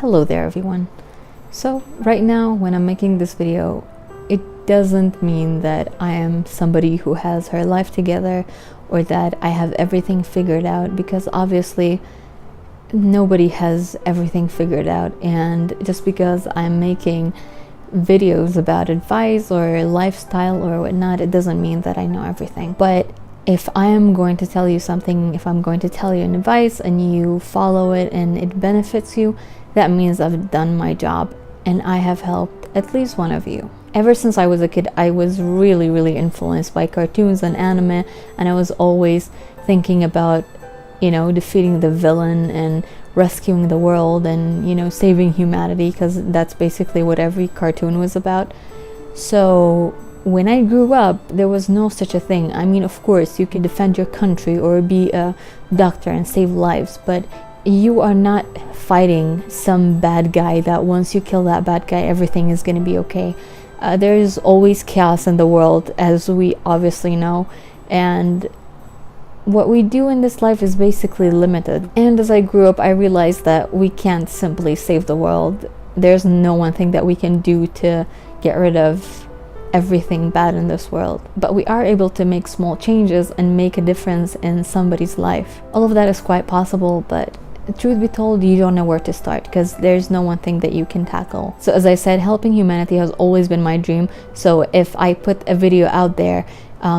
Hello there everyone. So right now when I'm making this video, it doesn't mean that I am somebody who has her life together or that I have everything figured out, because obviously nobody has everything figured out, and just because I'm making videos about advice or lifestyle or whatnot, it doesn't mean that I know everything. But if I am going to tell you something, if I'm going to tell you an advice and you follow it and it benefits you, that means I've done my job and I have helped at least one of you. Ever since I was a kid, I was really influenced by cartoons and anime, and I was always thinking about, defeating the villain and rescuing the world and, saving humanity, because that's basically what every cartoon was about. So when I grew up, there was no such a thing. I mean, of course, you can defend your country or be a doctor and save lives, but you are not fighting some bad guy that once you kill that bad guy, everything is going to be okay. There is always chaos in the world, as we obviously know, and what we do in this life is basically limited. And as I grew up, I realized that we can't simply save the world. There's no one thing that we can do to get rid of everything bad in this world, but we are able to make small changes and make a difference in somebody's life. All of that is quite possible, but truth be told, you don't know where to start because there's no one thing that you can tackle. So as I said, helping humanity has always been my dream. So if I put a video out there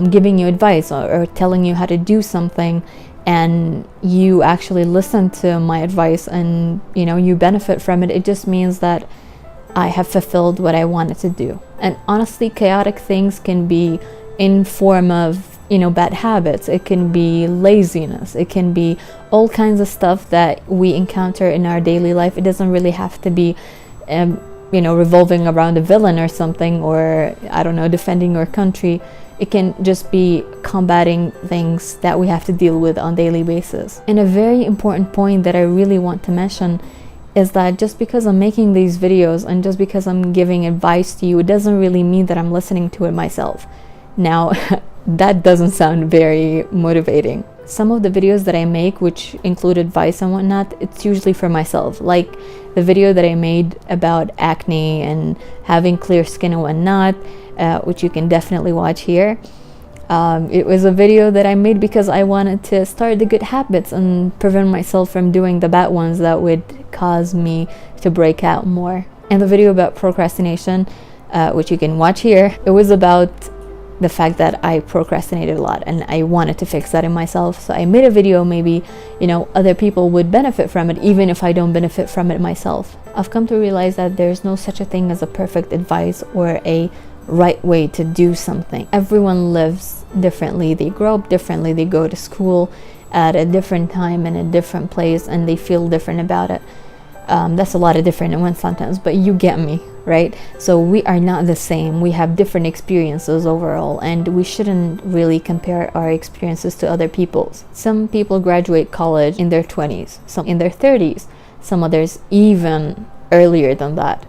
giving you advice or telling you how to do something, and you actually listen to my advice and you benefit from it, it just means that I have fulfilled what I wanted to do. And honestly, chaotic things can be in form of bad habits. It can be laziness. It can be all kinds of stuff that we encounter in our daily life. It doesn't really have to be revolving around a villain or something, or I don't know, defending our country. It can just be combating things that we have to deal with on a daily basis. And a very important point that I really want to mention is that just because I'm making these videos and just because I'm giving advice to you, it doesn't really mean that I'm listening to it myself. Now, that doesn't sound very motivating. Some of the videos that I make, which include advice and whatnot, it's usually for myself. Like the video that I made about acne and having clear skin and whatnot, which you can definitely watch here. It was a video that I made because I wanted to start the good habits and prevent myself from doing the bad ones that would cause me to break out more. And the video about procrastination, which you can watch here, it was about the fact that I procrastinated a lot and I wanted to fix that in myself. So I made a video, maybe other people would benefit from it, even if I don't benefit from it myself. I've come to realize that there's no such a thing as a perfect advice or a right way to do something. Everyone lives differently, they grow up differently, they go to school at a different time in a different place, and they feel different about it. That's a lot of different in one sentence, but you get me, right? So we are not the same. We have different experiences overall, and we shouldn't really compare our experiences to other people's. Some people graduate college in their 20s, some in their 30s, some others even earlier than that.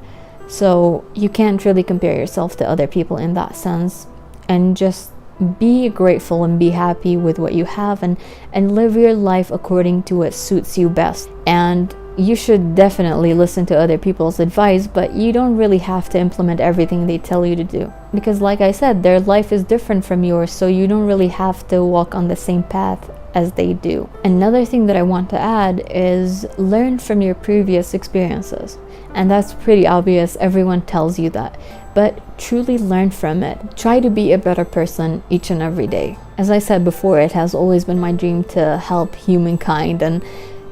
So you can't really compare yourself to other people in that sense, and just be grateful and be happy with what you have, and live your life according to what suits you best. And you should definitely listen to other people's advice, but you don't really have to implement everything they tell you to do, because like I said, their life is different from yours, so you don't really have to walk on the same path as they do. Another thing that I want to add is learn from your previous experiences. And that's pretty obvious, everyone tells you that, but truly learn from it. Try to be a better person each and every day. As I said before, it has always been my dream to help humankind, and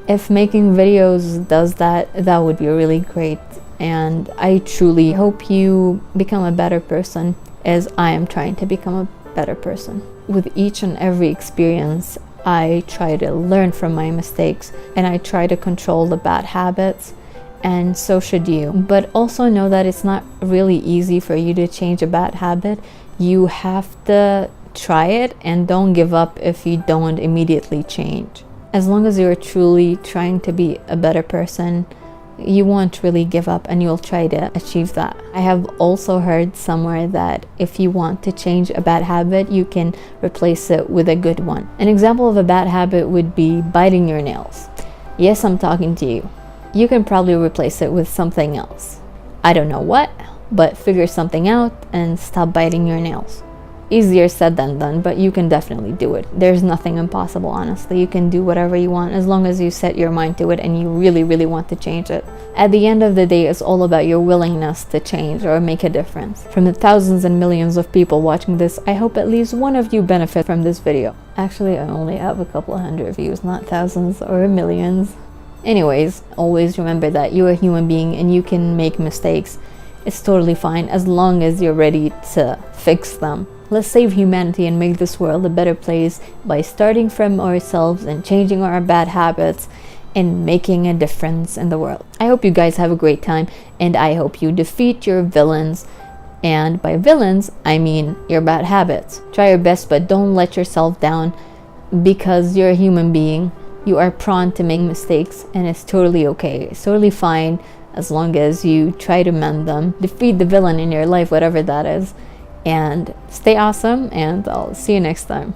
if making videos does that, that would be really great. And I truly hope you become a better person, as I am trying to become a better person. With each and every experience, I try to learn from my mistakes, and I try to control the bad habits, and so should you. But also know that it's not really easy for you to change a bad habit. You have to try it, and don't give up if you don't immediately change. As long as you're truly trying to be a better person, you won't really give up, and you'll try to achieve that. I have also heard somewhere that if you want to change a bad habit, you can replace it with a good one. An example of a bad habit would be biting your nails. Yes, I'm talking to you. you can probably replace it with something else. I don't know what, but figure something out and stop biting your nails. Easier said than done, but you can definitely do it. There's nothing impossible, honestly. You can do whatever you want as long as you set your mind to it and you really, really want to change it. At the end of the day, it's all about your willingness to change or make a difference. From the thousands and millions of people watching this, I hope at least one of you benefit from this video. Actually, I only have a couple hundred views, not thousands or millions. Anyways, always remember that you're a human being and you can make mistakes. It's totally fine as long as you're ready to fix them. Let's save humanity and make this world a better place by starting from ourselves and changing our bad habits and making a difference in the world. I hope you guys have a great time, and I hope you defeat your villains. And by villains, I mean your bad habits. Try your best, but don't let yourself down, because you're a human being. You are prone to make mistakes, and it's totally okay. It's totally fine as long as you try to mend them. Defeat the villain in your life, whatever that is. And stay awesome, and I'll see you next time.